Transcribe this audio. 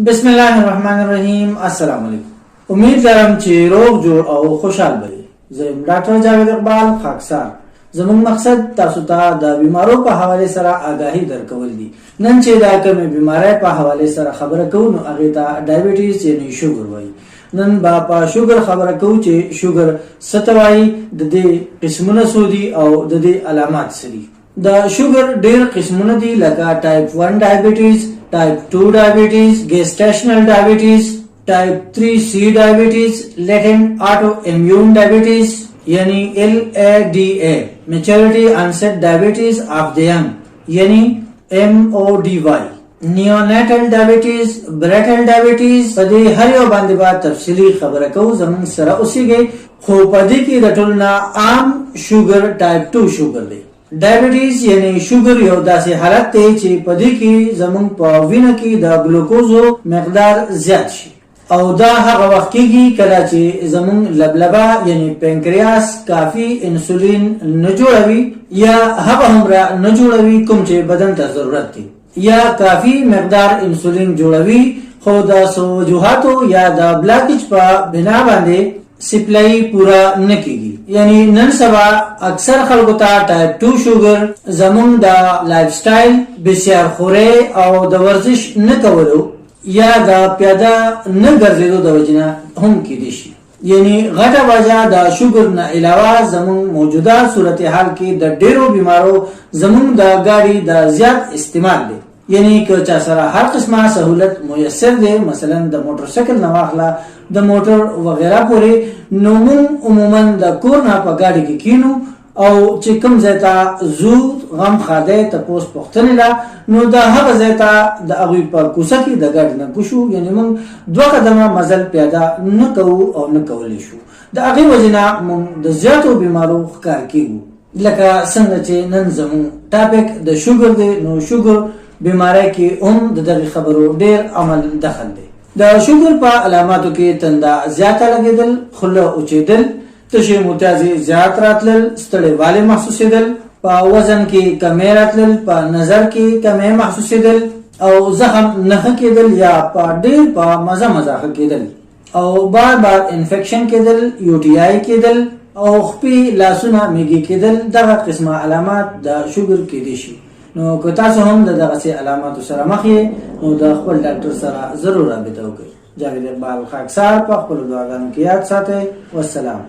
بسم الله الرحمن الرحیم. السلام علیکم. امید لرم چې روغ جوړ او خوشحال بئ. زه یم ډاکټر جاوید اقبال خاکسار. زموږ مقصد تاسو ته د بیمارو په حواله سره آگاهی درکول دي. نن چې دا کومې بیماری په حواله سره خبره کوو نو هغه ته ډایبټیز یعنی شوګر وایي. نن با په شوګر خبره کوو چې شوګر څه ته وایي، د دې قسمونه څه دي او د دې علامات څه دي. د شوګر ډېر قسمونه دي لکه ټایپ 1 ډایبټیز، ټایپ 2 ډایبټیز، گیسټیشنل ډایبټیز، ټایپ 3C ډایبټیز، لیټنٹ آٹو امیون ډایبټیز یعنی LADA، میچورٹی انسٹ ډایبټیز اف د ینګ یعنی MODY، نیونیټل ډایبټیز، برټل ډایبټیز. په دې هر یو باندې با تفصیلی خبره کوو. زموږ سره اوسېږئ. خو په دې کې د ټولو نه عام شوګر ټایپ 2 شوګر دی. ډایبټیز یعنی شوګر یو داسې حالت دی چې په دې کې زموږ په وینه کې د ګلوکوزو مقدار زیات شي او دا هغه وخت کېږي کله چې زموږ لبلبه یعنی پنکریاس کافی انسولین نه جوړوي یا هغه همره نه جوړوي کوم چې بدن ته ضرورت دی، یا کافی مقدار انسولین جوړوي خو د وجوهاتو یا د بلاکیج په بنا باندې سپلای پورا نه کیږي. یعنی نن سبا اکثر خلکو ته ټایپ 2 شوګر زمون د لایف سټایل، بسیار خوري او د ورزش نه کولو یا د پیاده نه ګرځېدو د وجنه هم کېدی شي. یعنی غټه وجه د شوګر نه علاوه زمون موجوده صورتحال کې د ډیرو بیمارو زمون د گاډي د زیات استعمال دی. یعنی که چا سره هر قسمه سہولت میسر دی، مثلا د موټر سایکل نه واخله د موټر وغیرہ پورې، نو مون عموما د کور نه په گاډي کې کینو او چې کوم ځای ته زو غم خاده ته پوس پختنه لا نو د هغه ځای ته د هغه په کوڅه کې د گاډي نه کوشو. یعنی مون دوه قدمه مزل پیاده نه کوو او نه کولی شو. د هغه وجنه مون د زیاتو بیمارو ښکار کیږو. لکه څنګه چې نن زمون ټاپک د شوګر دی، نو شوګر بیماری کې هم د دغه خبرو ډیر عمل دخل دی. د شوګر په علاماتو کې تنده زیاته لګیدل، خوله اوچیدل، تشې متازي زیات راتلل، ستړی والی محسوسېدل، په وزن کې کمی راتلل، په نظر کې کمی محسوسېدل او زخم نه کېدل یا په ډیر په مزه ښه کېدل او بار بار انفیکشن کېدل، UTI کېدل او خپې لاسونه میږي کېدل. دغه قسمه علامات د شوګر کېدی شي. نو که تاسو هم د دغسې علاماتو سره مخ یې نو د خپل ډاکټر سره ضرور رابطه وکړئ. جاوید اقبال خاکسار په خپلو دعاګانو کې یاد ساتئ. والسلام.